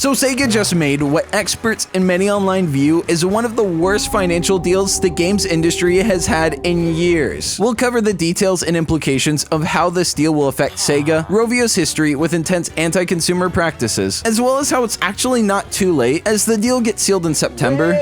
So Sega just made what experts and many online view as one of the worst financial deals the games industry has had in years. We'll cover the details and implications of how this deal will affect Sega, Rovio's history with intense anti-consumer practices, as well as how it's actually not too late as the deal gets sealed in September,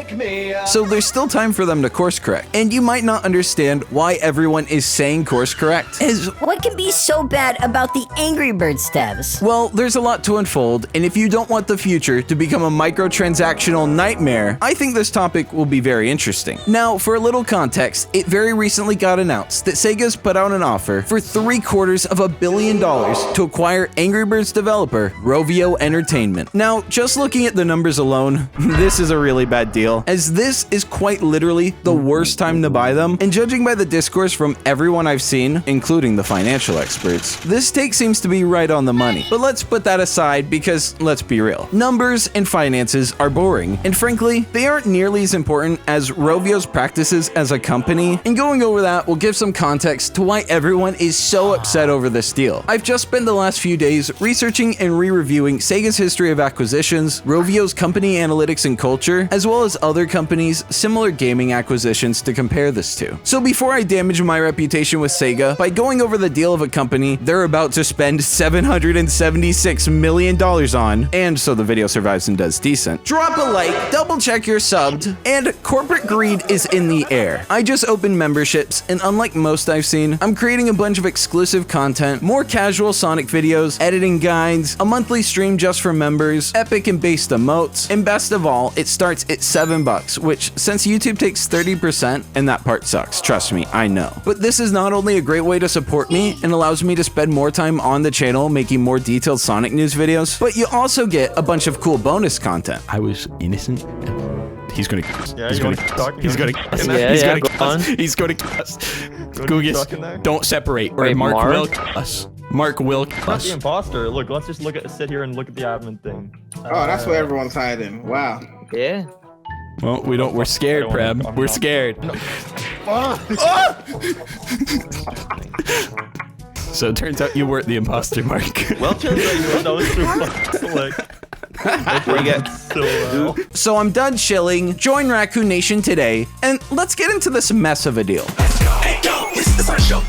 so there's still time for them to course correct. And you might not understand why everyone is saying course correct. What can be so bad about the Angry Birds devs? Well, there's a lot to unfold, and if you don't want the future to become a microtransactional nightmare, I think this topic will be very interesting. Now, for a little context, it very recently got announced that Sega's put out an offer for $750 million to acquire Angry Birds developer Rovio Entertainment. Now, just looking at the numbers alone, this is a really bad deal, as this is quite literally the worst time to buy them, and judging by the discourse from everyone I've seen, including the financial experts, this take seems to be right on the money. But let's put that aside because, let's be real, numbers and finances are boring, and frankly, they aren't nearly as important as Rovio's practices as a company, and going over that will give some context to why everyone is so upset over this deal. I've just spent the last few days researching and re-reviewing Sega's history of acquisitions, Rovio's company analytics and culture, as well as other companies' similar gaming acquisitions to compare this to. So before I damage my reputation with Sega by going over the deal of a company they're about to spend $776 million on, and so the video survives and does decent, drop a like, double check you're subbed, and corporate greed is in the air. I just opened memberships, and unlike most I've seen, I'm creating a bunch of exclusive content, more casual Sonic videos, editing guides, a monthly stream just for members, epic and based emotes, and best of all, it starts at $7, which since YouTube takes 30%, and that part sucks, trust me, I know. But this is not only a great way to support me and allows me to spend more time on the channel making more detailed Sonic news videos, but you also get a bunch of cool bonus content. I was innocent. He's gonna cuss. Yeah, he's gonna cuss. He's gonna cuss. He's gonna cuss. Gugus, don't separate, or Wait, Mark Mark will cuss. Mark will Not cuss. the imposter. Look, let's just sit here and look at the admin thing. Oh, that's where everyone's hiding. Wow. Yeah. Well, we don't. We're scared, Prem. We're scared. So it turns out you weren't the imposter, Mark. Well, turns out that was too fucking slick. So I'm done chilling, join Raccoon Nation today, and let's get into this mess of a deal. Hey, yo, it's our show.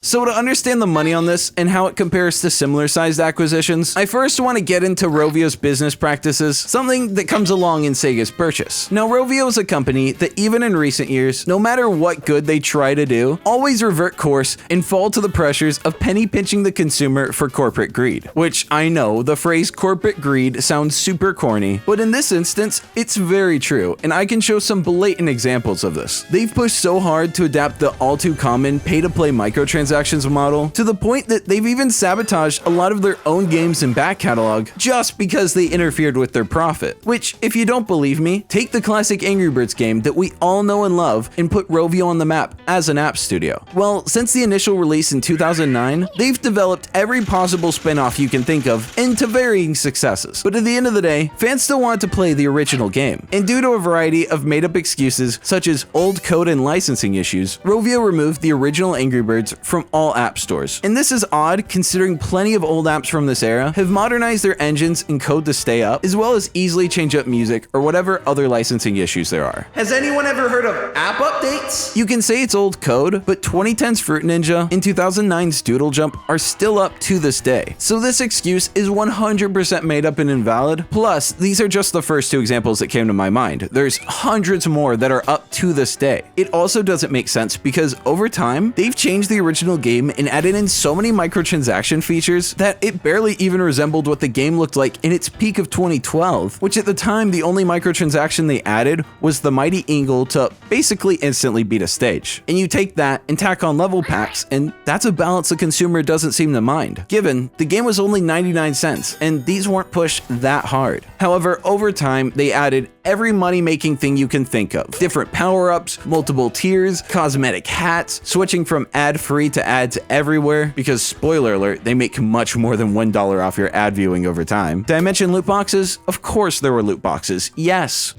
So to understand the money on this and how it compares to similar sized acquisitions, I first want to get into Rovio's business practices, something that comes along in Sega's purchase. Now, Rovio is a company that even in recent years, no matter what good they try to do, always revert course and fall to the pressures of penny pinching the consumer for corporate greed. Which I know the phrase corporate greed sounds super corny, but in this instance, it's very true, and I can show some blatant examples of this. They've pushed so hard to adapt the all too common pay-to-play microtransactions model to the point that they've even sabotaged a lot of their own games and back catalog just because they interfered with their profit. Which, if you don't believe me, take the classic Angry Birds game that we all know and love and put Rovio on the map as an app studio. Well, since the initial release in 2009, they've developed every possible spin-off you can think of and to varying successes. But at the end of the day, fans still wanted to play the original game. And due to a variety of made-up excuses such as old code and licensing issues, Rovio removed the original Angry Birds from all app stores. And this is odd considering plenty of old apps from this era have modernized their engines and code to stay up, as well as easily change up music or whatever other licensing issues there are. Has anyone ever heard of app updates? You can say it's old code, but 2010's Fruit Ninja and 2009's Doodle Jump are still up to this day. So this excuse is 100% made up and invalid. Plus, these are just the first two examples that came to my mind. There's hundreds more that are up to this day. It also doesn't make sense because over time, they've changed the original game and added in so many microtransaction features that it barely even resembled what the game looked like in its peak of 2012, which at the time the only microtransaction they added was the Mighty Eagle to basically instantly beat a stage. And you take that and tack on level packs, and that's a balance the consumer doesn't seem to mind, given the game was only 99 cents and these weren't pushed that hard. However, over time, they added every money-making thing you can think of. Different power-ups, multiple tiers, cosmetic hats, switching from ad-free to ads everywhere, because spoiler alert, they make much more than $1 off your ad viewing over time. Did I mention loot boxes? Of course there were loot boxes, yes.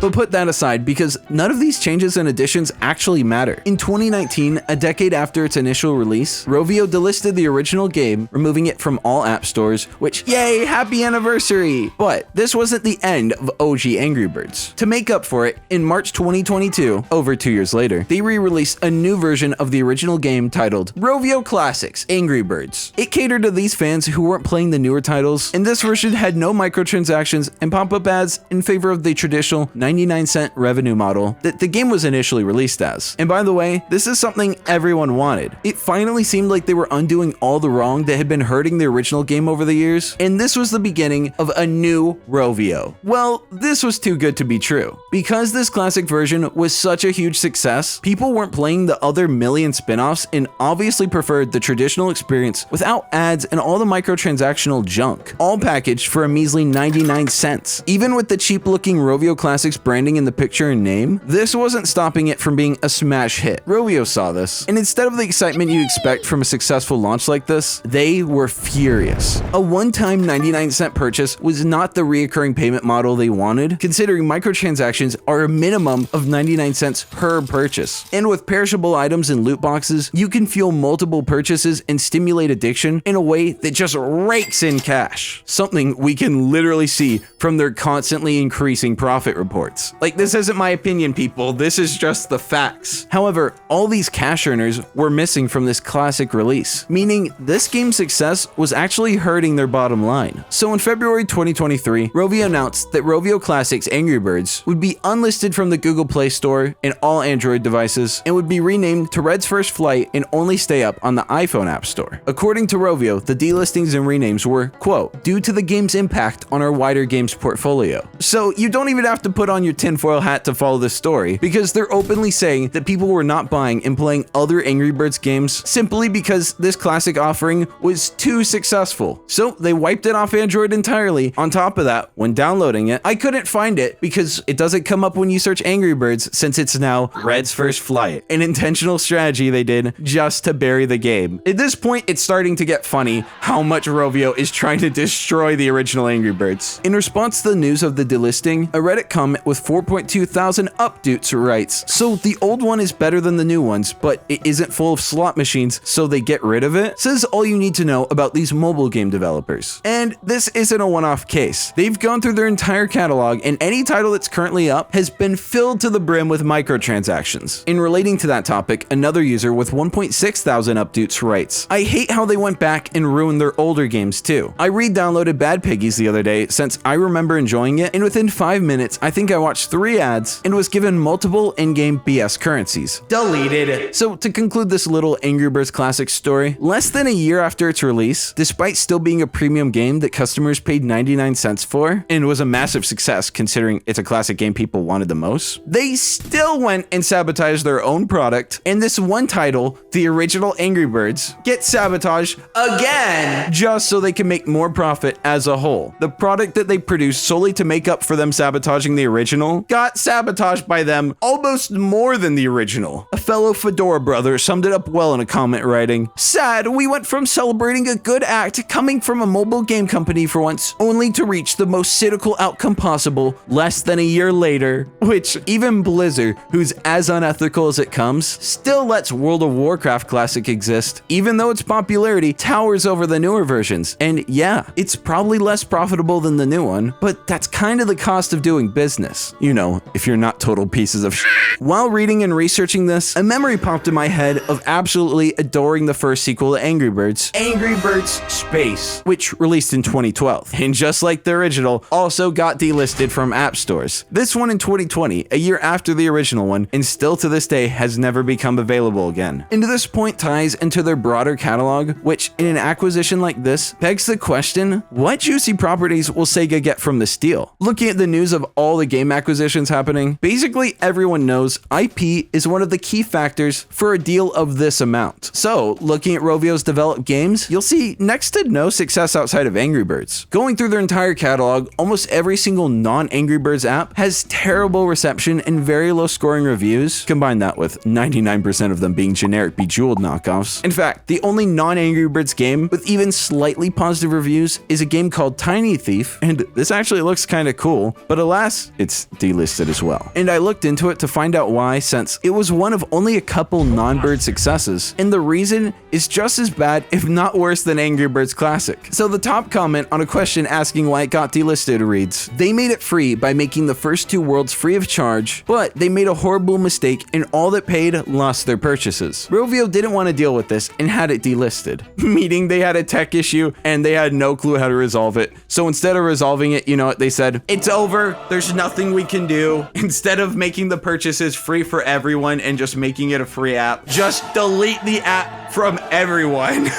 But put that aside, because none of these changes and additions actually matter. In 2019, a decade after its initial release, Rovio delisted the original game, removing it from all app stores, which, yay, happy anniversary! But this wasn't the end of OG Angry Birds. To make up for it, in March 2022, over 2 years later, they re-released a new version of the original game titled Rovio Classics Angry Birds. It catered to these fans who weren't playing the newer titles, and this version had no microtransactions and pop-up ads in favor of the traditional 99-cent revenue model that the game was initially released as. And by the way, this is something everyone wanted. It finally seemed like they were undoing all the wrong that had been hurting the original game over the years, and this was the beginning of a new Rovio. Well, this was too good to be true. Because this classic version was such a huge success, people weren't playing the other million spin-offs and obviously preferred the traditional experience without ads and all the microtransactional junk, all packaged for a measly 99 cents. Even with the cheap-looking Rovio Classics branding in the picture and name, this wasn't stopping it from being a smash hit. Rovio saw this, and instead of the excitement you'd expect from a successful launch like this, they were furious. A one-time 99-cent purchase was not the reoccurring payment model they wanted, considering microtransactions are a minimum of 99 cents per purchase. And with perishable items and loot boxes, you can fuel multiple purchases and stimulate addiction in a way that just rakes in cash. Something we can literally see from their constantly increasing profit reports. Like, this isn't my opinion, people, this is just the facts. However, all these cash earners were missing from this classic release, meaning this game's success was actually hurting their bottom line. So in February 2023, Rovio announced that Rovio Classics Angry Birds would be unlisted from the Google Play Store and all Android devices and would be renamed to Red's First Flight and only stay up on the iPhone App Store. According to Rovio, the delistings and renames were, quote, due to the game's impact on our wider games portfolio. So you don't even have to put on your tinfoil hat to follow this story, because they're openly saying that people were not buying and playing other Angry Birds games simply because this classic offering was too successful. So they wiped it off Android entirely. On top of that, when downloading it, I couldn't find it because it doesn't come up when you search Angry Birds, since it's now Red's First Flight, an intentional strategy they did just to bury the game. At this point, it's starting to get funny how much Rovio is trying to destroy the original Angry Birds. In response to the news of the delisting, a Reddit comment with 4.2 thousand updates writes, so the old one is better than the new ones, but it isn't full of slot machines, so they get rid of it? Says all you need to know about these mobile game developers. And this isn't a one-off case. They've gone through their entire catalog, and any title that's currently up has been filled to the brim with microtransactions. In relating to that topic, another user with 1.6 thousand updates writes, I hate how they went back and ruined their older games too. I re-downloaded Bad Piggies the other day since I remember enjoying it, and within 5 minutes, I think I watched 3 ads and was given multiple in-game BS currencies. Deleted. So to conclude this little Angry Birds Classic story, less than a year after its release, despite still being a premium game that customers paid 99 cents for, and was a massive success considering it's a classic game people wanted the most, they still went and sabotaged their own product, and this one title, the original Angry Birds, gets sabotaged again just so they can make more profit as a whole. The product that they produced solely to make up for them sabotaging the original got sabotaged by them almost more than the original. A fellow Fedora brother summed it up well in a comment writing, sad, we went from celebrating a good act coming from a mobile game company for once, only to reach the most cynical outcome possible less than a year later, which even Blizzard, who's as unethical as it comes, still lets World of Warcraft Classic exist, even though its popularity towers over the newer versions. And yeah, it's probably less profitable than the new one, but that's kind of the cost of doing business. You know, if you're not total pieces of shit. While reading and researching this, a memory popped in my head of absolutely adoring the first sequel to Angry Birds, Angry Birds Space, which released in 2012, and just like the original, also got delisted from app stores. This one in 2020, a year after the original one, and still to this day has never become available again. And to this point ties into their broader catalog, which in an acquisition like this begs the question, what juicy properties will Sega get from this deal? Looking at the news of all the game acquisitions happening, basically everyone knows IP is one of the key factors for a deal of this amount. So, looking at Rovio's developed games, you'll see next to no success outside of Angry Birds. Going through their entire catalog, almost every single non-Angry Birds app has terrible reception and very low scoring reviews. Combine that with 99% of them being generic Bejeweled knockoffs. In fact, the only non-Angry Birds game with even slightly positive reviews is a game called Tiny Thief, and this actually looks kinda cool, but alas, it's Birds delisted as well. And I looked into it to find out why, since it was one of only a couple non-Bird successes, and the reason is just as bad, if not worse, than Angry Birds Classic. So the top comment on a question asking why it got delisted reads, "They made it free by making the first 2 worlds free of charge, but they made a horrible mistake and all that paid lost their purchases. Rovio didn't want to deal with this and had it delisted." Meaning they had a tech issue and they had no clue how to resolve it. So instead of resolving it, you know what they said? "It's over. There's nothing we can do. Instead of making the purchases free for everyone and just making it a free app, just delete the app from everyone."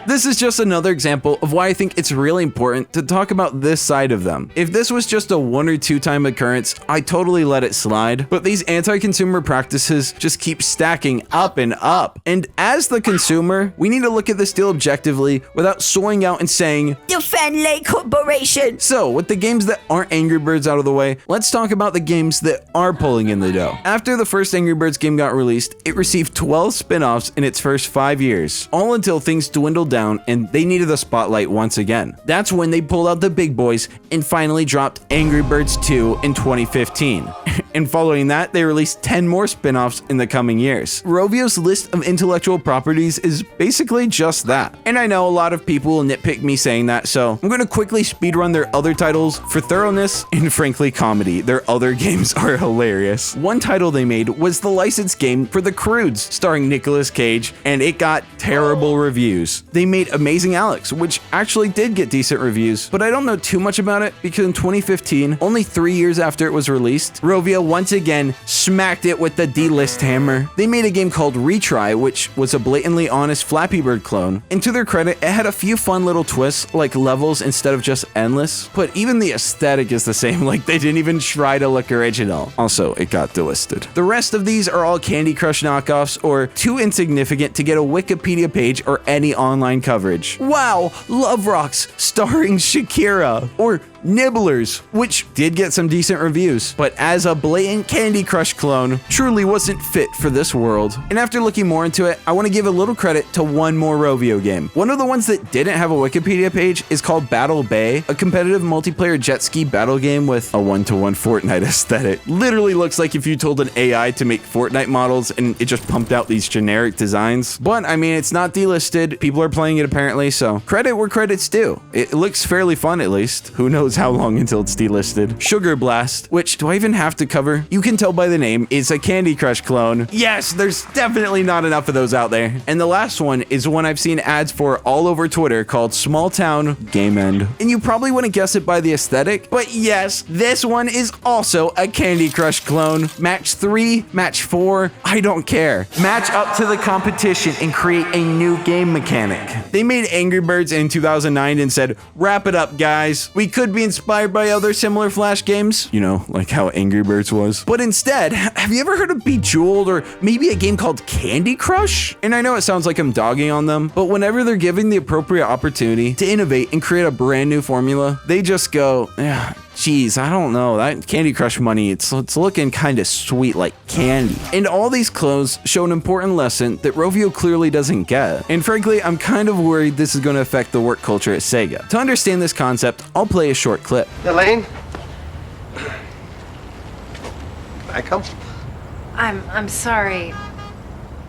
This is just another example of why I think it's really important to talk about this side of them. If this was just a 1 or 2 time occurrence, I totally let it slide, but these anti-consumer practices just keep stacking up and up. And as the consumer, we need to look at this deal objectively without soaring out and saying, Defend Lake Corporation. So, with the games that aren't Angry Birds out of the way, let's talk about the games that are pulling in the dough. After the first Angry Birds game got released, it received 12 spin-offs in its first 5 years, all until things dwindled down and they needed the spotlight once again. That's when they pulled out the big boys and finally dropped Angry Birds 2 in 2015. And following that, they released 10 more spin-offs in the coming years. Rovio's list of intellectual properties is basically just that. And I know a lot of people will nitpick me saying that, so I'm going to quickly speedrun their other titles for thoroughness and frankly comedy. Their other games are hilarious. One title they made was the licensed game for The Croods, starring Nicolas Cage, and it got terrible reviews. They made Amazing Alex, which actually did get decent reviews, but I don't know too much about it because in 2015, only 3 years after it was released, Rovio once again smacked it with the delist hammer. They made a game called Retry, which was a blatantly honest Flappy Bird clone, and to their credit, it had a few fun little twists, like levels instead of just endless, but even the aesthetic is the same, like they didn't even try to look original. Also, it got delisted. The rest of these are all Candy Crush knockoffs or too insignificant to get a Wikipedia page or any online coverage. Wow, Love Rocks starring Shakira, or Nibblers, which did get some decent reviews, but as a blatant Candy Crush clone, truly wasn't fit for this world. And after looking more into it, I want to give a little credit to one more Rovio game. One of the ones that didn't have a Wikipedia page is called Battle Bay, a competitive multiplayer jet ski battle game with a 1-to-1 Fortnite aesthetic. Literally looks like if you told an AI to make Fortnite models and it just pumped out these generic designs. But I mean, it's not delisted. People are playing it apparently, so credit where credit's due. It looks fairly fun at least. Who knows how long until it's delisted. Sugar Blast, which do I even have to cover? You can tell by the name, is a Candy Crush clone. Yes, there's definitely not enough of those out there. And the last one is one I've seen ads for all over Twitter called Small Town Game End. And you probably wouldn't guess it by the aesthetic, but yes, this one is also a Candy Crush clone. Match 3, match 4, I don't care. Match up to the competition and create a new game mechanic. They made Angry Birds in 2009 and said, wrap it up guys. We could be inspired by other similar Flash games, you know, like how Angry Birds was. But instead, have you ever heard of Bejeweled or maybe a game called Candy Crush? And I know it sounds like I'm dogging on them, but whenever they're given the appropriate opportunity to innovate and create a brand new formula, they just go, yeah, geez, I don't know, that Candy Crush money, it's looking kind of sweet like candy. And all these clones show an important lesson that Rovio clearly doesn't get. And frankly, I'm kind of worried this is going to affect the work culture at Sega. To understand this concept, I'll play a short clip. Elaine? I come? I'm sorry.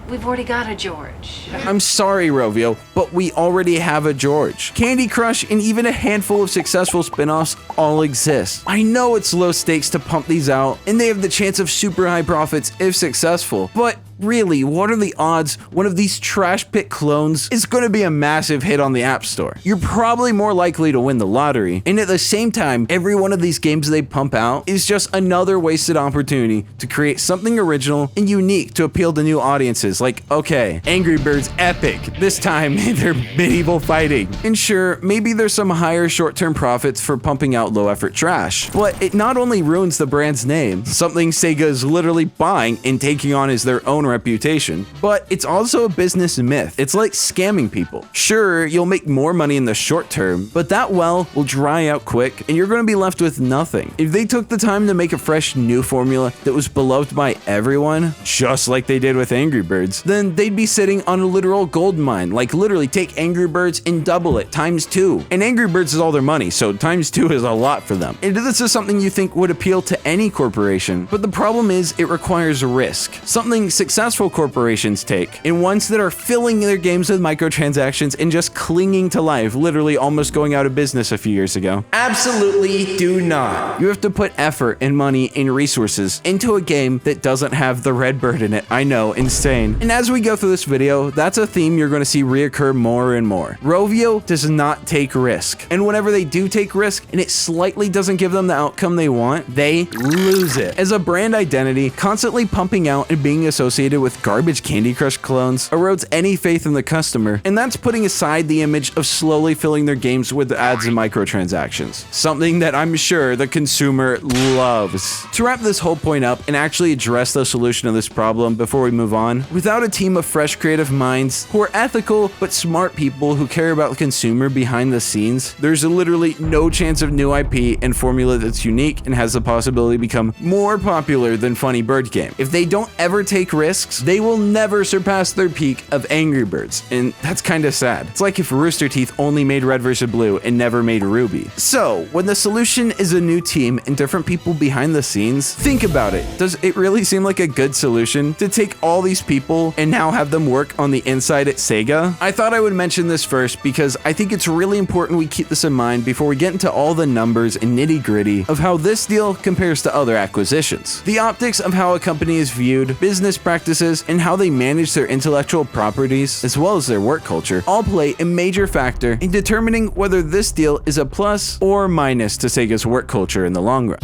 We've already got a George. I'm sorry, Rovio, but we already have a George. Candy Crush and even a handful of successful spin-offs all exist. I know it's low stakes to pump these out, and they have the chance of super high profits if successful, but really, what are the odds one of these trash pit clones is going to be a massive hit on the App Store? You're probably more likely to win the lottery, and at the same time, every one of these games they pump out is just another wasted opportunity to create something original and unique to appeal to new audiences. Like, okay, Angry Birds epic, this time they're medieval fighting. And sure, maybe there's some higher short-term profits for pumping out low-effort trash, but it not only ruins the brand's name, something Sega is literally buying and taking on as their own reputation, but it's also a business myth. It's like scamming people. Sure, you'll make more money in the short term, but that well will dry out quick and you're going to be left with nothing. If they took the time to make a fresh new formula that was beloved by everyone, just like they did with Angry Birds, then they'd be sitting on a literal gold mine. Like literally take Angry Birds and double it times 2. And Angry Birds is all their money, so times 2 is a lot for them. And this is something you think would appeal to any corporation, but the problem is it requires risk. Something successful corporations take, and ones that are filling their games with microtransactions and just clinging to life, literally almost going out of business a few years ago. Absolutely do not. You have to put effort and money and resources into a game that doesn't have the red bird in it. I know, insane. And as we go through this video, that's a theme you're going to see reoccur more and more. Rovio does not take risk, and whenever they do take risk and it slightly doesn't give them the outcome they want, they lose it. As a brand identity, constantly pumping out and being associated with garbage Candy Crush clones erodes any faith in the customer, and that's putting aside the image of slowly filling their games with ads and microtransactions, something that I'm sure the consumer loves. To wrap this whole point up and actually address the solution of this problem before we move on, without a team of fresh creative minds who are ethical but smart people who care about the consumer behind the scenes, there's literally no chance of new IP and formula that's unique and has the possibility to become more popular than Funny Bird Game. If they don't ever take risks, they will never surpass their peak of Angry Birds, and that's kind of sad. It's like if Rooster Teeth only made Red vs. Blue and never made Ruby. So, when the solution is a new team and different people behind the scenes, think about it. Does it really seem like a good solution to take all these people and now have them work on the inside at Sega? I thought I would mention this first because I think it's really important we keep this in mind before we get into all the numbers and nitty-gritty of how this deal compares to other acquisitions. The optics of how a company is viewed, business practices, and how they manage their intellectual properties, as well as their work culture, all play a major factor in determining whether this deal is a plus or minus to Sega's work culture in the long run.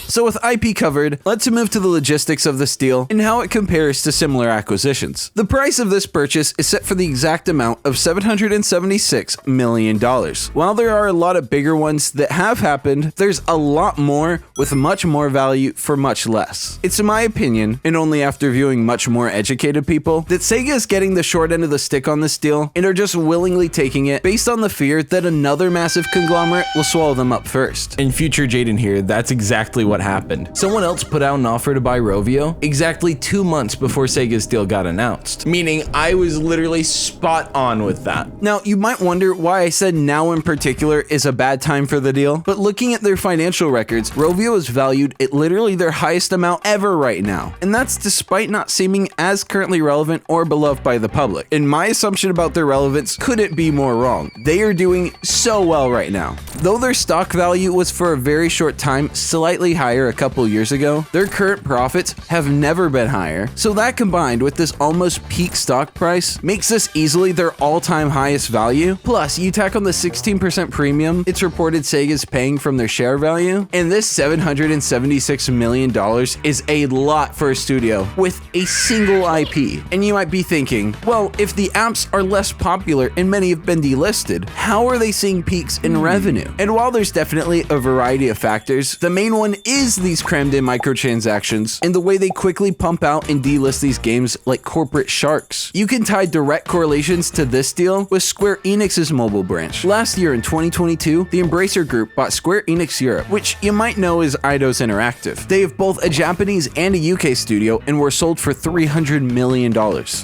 So with IP covered, let's move to the logistics of this deal and how it compares to similar acquisitions. The price of this purchase is set for the exact amount of $776 million. While there are a lot of bigger ones that have happened, there's a lot more with much more value for much less. It's my opinion, and only after viewing much more educated people, that Sega is getting the short end of the stick on this deal and are just willingly taking it based on the fear that another massive conglomerate will swallow them up first. In future Jaden here, that's exactly what happened. Someone else put out an offer to buy Rovio exactly 2 months before Sega's deal got announced, meaning I was literally spot on with that. Now, you might wonder why I said now in particular is a bad time for the deal, but looking at their financial records, Rovio is valued at literally their highest amount ever right now, and that's despite not seeming as currently relevant or beloved by the public. And my assumption about their relevance couldn't be more wrong. They are doing so well right now. Though their stock value was for a very short time slightly higher a couple years ago, their current profits have never been higher, so that combined with this almost peak stock price makes this easily their all-time highest value. Plus, you tack on the 16% premium it's reported Sega's paying from their share value, and this $776 million is a lot for a studio with a single IP. And you might be thinking, well, if the apps are less popular and many have been delisted, how are they seeing peaks in revenue? And while there's definitely a variety of factors, the main one is these crammed in microtransactions and the way they quickly pump out and delist these games like corporate sharks. You can tie direct correlations to this deal with Square Enix's mobile branch. Last year in 2022, the Embracer Group bought Square Enix Europe, which you might know is Eidos Interactive. They have both a Japanese and a UK studio and were sold for $300 million.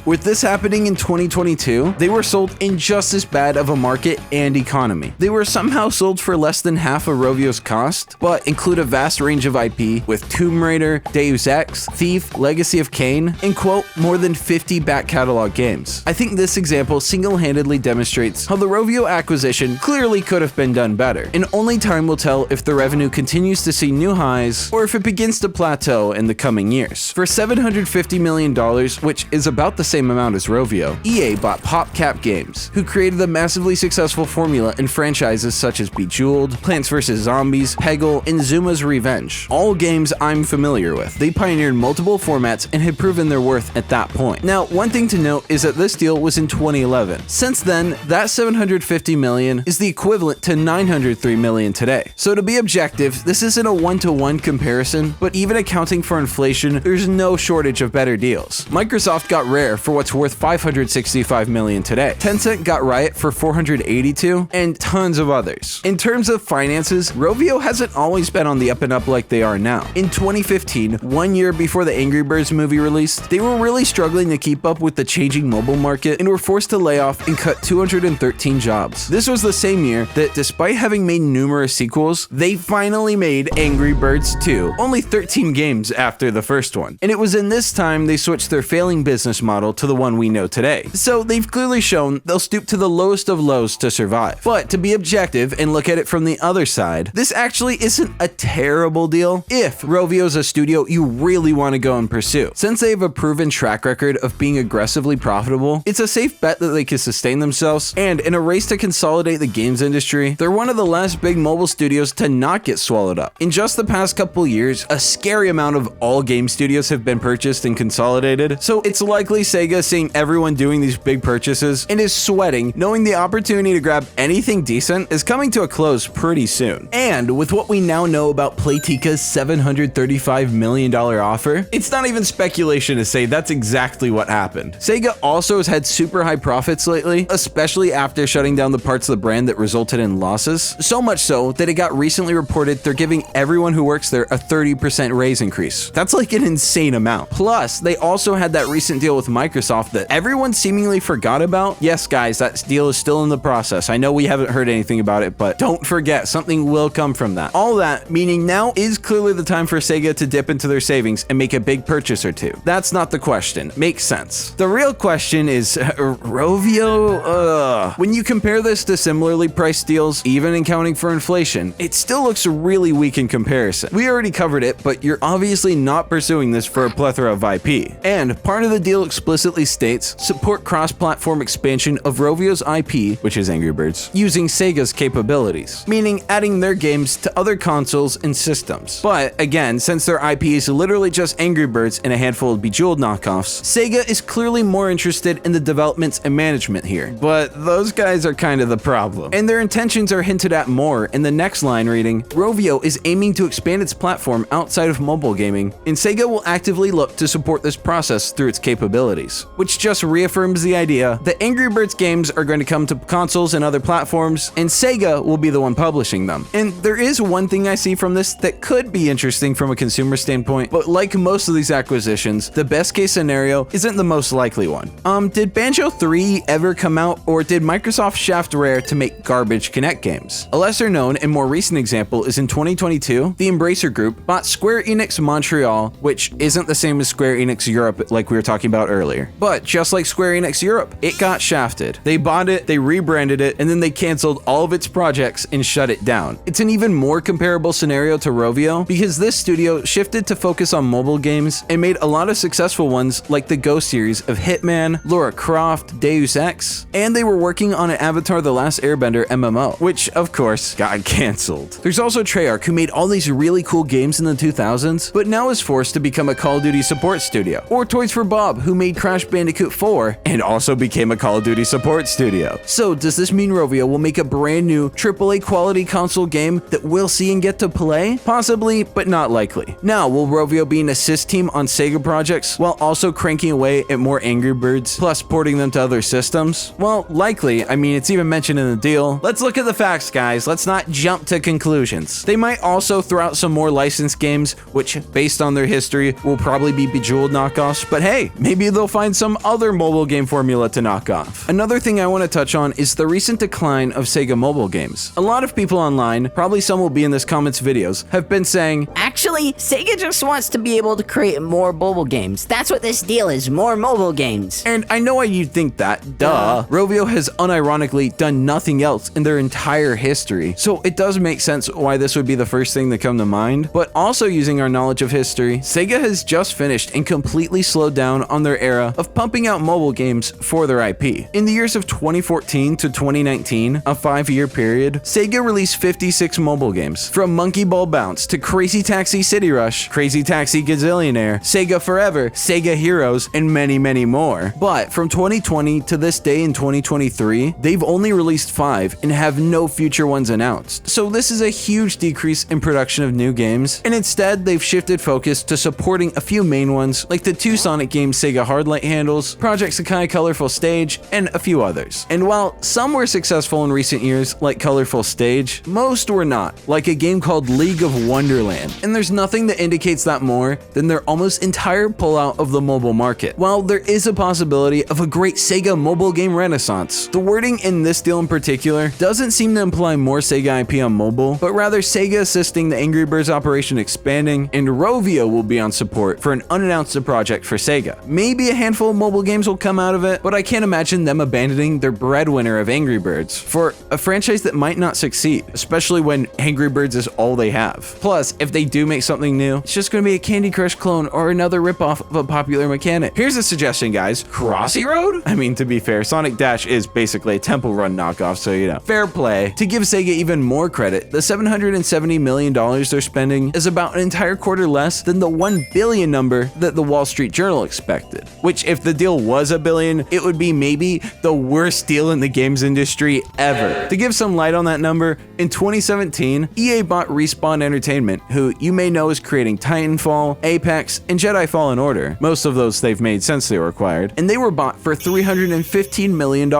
With this happening in 2022, they were sold in just as bad of a market and economy. They were somehow sold for less than half of Rovio's cost, but include a vast range of IP with Tomb Raider, Deus Ex, Thief, Legacy of Kain, and quote, more than 50 back catalog games. I think this example single-handedly demonstrates how the Rovio acquisition clearly could have been done better, and only time will tell if the revenue continues to see new highs or if it begins to plateau in the coming years. For $750 million, which is about the same amount as Rovio, EA bought PopCap Games, who created the massively successful formula in franchises such as Bejeweled, Plants vs. Zombies, Peggle, and Zuma's Revenge. All games I'm familiar with. They pioneered multiple formats and had proven their worth at that point. Now, one thing to note is that this deal was in 2011. Since then, that $750 million is the equivalent to $903 million today. So to be objective, this isn't a one-to-one comparison, but even accounting for inflation, there's no shortage of better deals. Microsoft got Rare for what's worth $565 million today. Tencent got Riot for $482, and tons of others. In terms of finances, Rovio hasn't always been on the up and up like they are now. In 2015, 1 year before the Angry Birds movie released, they were really struggling to keep up with the changing mobile market and were forced to lay off and cut 213 jobs. This was the same year that, despite having made numerous sequels, they finally made Angry Birds 2, only 13 games after the first one. And it was in this time they switched their failing business model to the one we know today. So they've clearly shown they'll stoop to the lowest of lows to survive. But to be objective and look at it from the other side, this actually isn't a terrible deal if Rovio's a studio you really want to go and pursue. Since they have a proven track record of being aggressively profitable, it's a safe bet that they can sustain themselves, and in a race to consolidate the games industry, they're one of the last big mobile studios to not get swallowed up. In just the past couple years, a scary amount of all game studios have been purchased and consolidated, so it's likely Sega is seeing everyone doing these big purchases and is sweating, knowing the opportunity to grab anything decent is coming to a close pretty soon. And with what we now know about Playtika's $735 million offer, it's not even speculation to say that's exactly what happened. Sega also has had super high profits lately, especially after shutting down the parts of the brand that resulted in losses. So much so that it got recently reported they're giving everyone who works there a 30% raise increase. That's like an insane amount. Plus, they also had that recent deal with Microsoft that everyone seemingly forgot about. Yes, guys, that deal is still in the process. I know we haven't heard anything about it, but don't forget, something will come from that. All that meaning now is clearly the time for Sega to dip into their savings and make a big purchase or two. That's not the question. Makes sense. The real question is, Rovio? When you compare this to similarly priced deals, even accounting for inflation, it still looks really weak in comparison. We already covered it, but you're obviously not pursuing this for a plethora of IP. And part of the deal explicitly states, support cross-platform expansion of Rovio's IP, which is Angry Birds, using Sega's capabilities, meaning adding their games to other consoles and systems. But again, since their IP is literally just Angry Birds and a handful of Bejeweled knockoffs, Sega is clearly more interested in the developments and management here. But those guys are kind of the problem. And their intentions are hinted at more in the next line reading, Rovio is aiming to expand its platform outside of mobile gaming, and Sega will actively look to support this process through its capabilities, which just reaffirms the idea that Angry Birds games are going to come to consoles and other platforms, and Sega will be the one publishing them. And there is one thing I see from this that could be interesting from a consumer standpoint, but like most of these acquisitions, the best case scenario isn't the most likely one. Did Banjo 3 ever come out, or did Microsoft shaft Rare to make garbage Kinect games? A lesser known and more recent example is in 2022, the Embracer Group bought Square Enix Montreal, which isn't the same as Square Enix Europe like we were talking about earlier. But just like Square Enix Europe, it got shafted. They bought it, they rebranded it, and then they canceled all of its projects and shut it down. It's an even more comparable scenario to Rovio because this studio shifted to focus on mobile games and made a lot of successful ones like the Go series of Hitman, Lara Croft, Deus Ex, and they were working on an Avatar: The Last Airbender MMO, which of course got canceled. There's also Treyarch, who made all these really cool games in the 2000s, but now is forced to become a Call of Duty support studio. Or Toys for Bob, who made Crash Bandicoot 4 and also became a Call of Duty support studio. So does this mean Rovio will make a brand new AAA quality console game that we'll see and get to play? Possibly, but not likely. Now, will Rovio be an assist team on Sega projects while also cranking away at more Angry Birds, plus porting them to other systems? Well, likely. I mean, it's even mentioned in the deal. Let's look at the facts, guys. Let's not jump to conclusions. They might also throw out some more licensed games, which, based on their history, will probably be Bejeweled knockoffs, but hey, maybe they'll find some other mobile game formula to knock off. Another thing I want to touch on is the recent decline of Sega mobile games. A lot of people online, probably some will be in this comments videos, have been saying, Actually, Sega just wants to be able to create more mobile games. That's what this deal is, more mobile games. and I know why you'd think that, duh. Rovio has unironically done nothing else in their entire history, so it does make sense why this would be the first thing to come to mind. But also using our knowledge of history, Sega has just finished and completely slowed down on their era of pumping out mobile games for their IP. In the years of 2014 to 2019, a 5-year period, Sega released 56 mobile games, from Monkey Ball Ball Bounce to Crazy Taxi City Rush, Crazy Taxi Gazillionaire, Sega Forever, Sega Heroes, and many, many more. But from 2020 to this day in 2023, they've only released 5 and have no future ones announced. So this is a huge decrease in production of new games, and instead they've shifted focus to supporting a few main ones like the 2 Sonic games Sega Hardlight handles, Project Sakai Colorful Stage, and a few others. And while some were successful in recent years, like Colorful Stage, most were not, like a game called League of Wonderland. And there's nothing that indicates that more than their almost entire pullout of the mobile market. While there is a possibility of a great Sega mobile game renaissance, the wording in this deal in particular doesn't seem to imply more Sega IP on mobile, but rather Sega assisting the Angry Birds operation expanding, and Rovio will be on support for an unannounced project for Sega. Maybe a handful of mobile games will come out of it, but I can't imagine them abandoning their breadwinner of Angry Birds for a franchise that might not succeed, especially when Angry Birds is all they have. Plus, if they do make something new, it's just going to be a Candy Crush clone or another ripoff of a popular mechanic. Here's a suggestion, guys. Crossy Road? I mean, to be fair, Sonic Dash is basically a Temple Run knockoff, so you know, fair play. To give Sega even more credit, the $770 million they're spending is about an entire quarter less than the $1 billion number that the Wall Street Journal expected. Which, if the deal was $1 billion, it would be maybe the worst deal in the games industry ever. To give some light on that number, in 2017, EA bought Respawn Entertainment, who you may know is creating Titanfall, Apex, and Jedi Fallen Order. Most of those they've made since they were acquired, and they were bought for $315 million,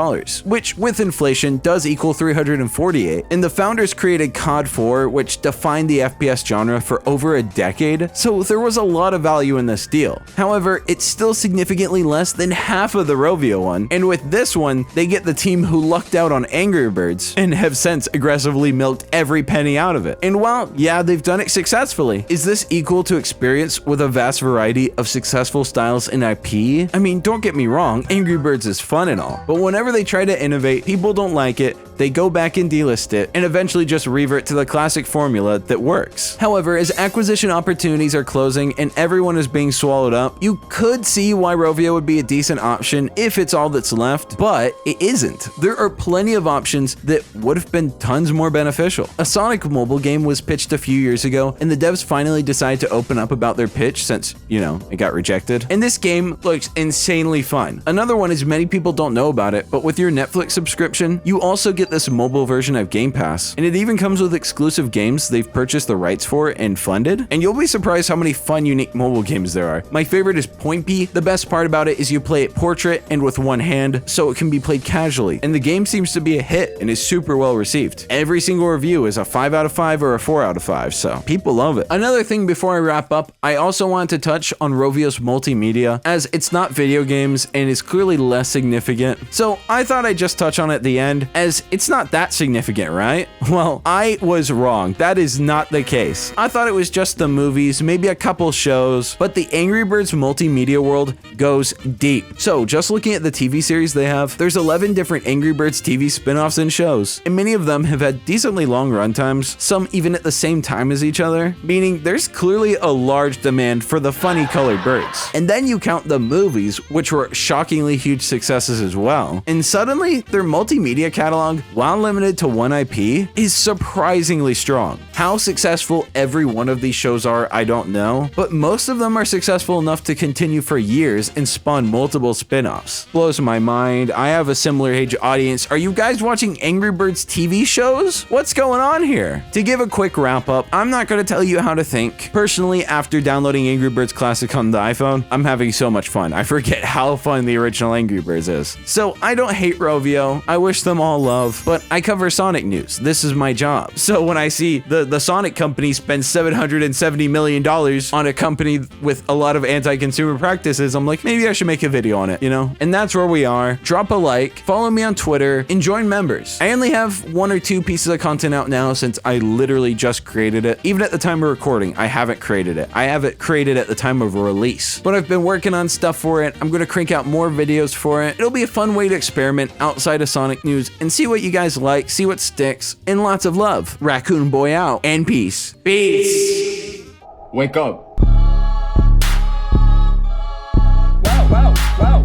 which with inflation does equal 348. And the founders created COD 4, which defined the FPS genre for over a decade, so there was a lot of value in this deal. However, it's still significantly less than half of the Rovio one, and with this one, they get the team who lucked out on Angry Birds and have since aggressively milked every penny out of it. And while, yeah, they've done it successfully, is this equal to experience with a vast variety of successful styles in IP? I mean, don't get me wrong, Angry Birds is fun and all, but whenever they try to innovate, people don't like it, they go back and delist it, and eventually just revert to the classic formula that works. However, as acquisition opportunities are closing and everyone is being swallowed up, you could see why Rovio would be a decent option if it's all that's left, but it isn't. There are plenty of options that would have been tons more beneficial. A Sonic mobile game was pitched a few years ago, and the devs finally decided to open up about their pitch since, you know, it got rejected. And this game looks insanely fun. Another one is many people don't know about it, but with your Netflix subscription, you also get this mobile version of Game Pass, and it even comes with exclusive games they've purchased the rights for and funded, and you'll be surprised how many fun, unique mobile games there are. My favorite is Point B. The best part about it is you play it portrait and with one hand, so it can be played casually, and the game seems to be a hit and is super well received. Every single review is a 5 out of 5 or a 4 out of 5, so people love it. Another thing before I wrap up, I also wanted to touch on Rovio's multimedia, as it's not video games and is clearly less significant, so I thought I'd just touch on it at the end, as it's not that significant, right? Well, I was wrong. That is not the case. I thought it was just the movies, maybe a couple shows, but the Angry Birds multimedia world goes deep. So just looking at the TV series they have, there's 11 different Angry Birds TV spin-offs and shows, and many of them have had decently long runtimes, some even at the same time as each other, meaning there's clearly a large demand for the funny colored birds. And then you count the movies, which were shockingly huge successes as well, and suddenly their multimedia catalog, while limited to one IP, is surprisingly strong. How successful every one of these shows are, I don't know, but most of them are successful enough to continue for years and spawn multiple spin-offs. Blows my mind. I have a similar age audience. Are you guys watching Angry Birds TV shows? What's going on here? To give a quick wrap up, I'm not going to tell you how to think. Personally, after downloading Angry Birds Classic on the iPhone, I'm having so much fun. I forget how fun the original Angry Birds is. So I don't hate Rovio. I wish them all love, but I cover Sonic news. This is my job. So when I see the Sonic company spend $770 million on a company with a lot of anti-consumer practices, I'm like, maybe I should make a video on it, you know? And that's where we are. Drop a like, follow me on Twitter, and join members. I only have 1 or 2 pieces of content out now since I literally just created it. Even at the time of recording, I haven't created it. I have it created at the time of release. But I've been working on stuff for it. I'm gonna crank out more videos for it. It'll be a fun way to experiment outside of Sonic news and see what you guys like, see what sticks, and lots of love. Raccoon Boy out, and peace. Peace! Wake up.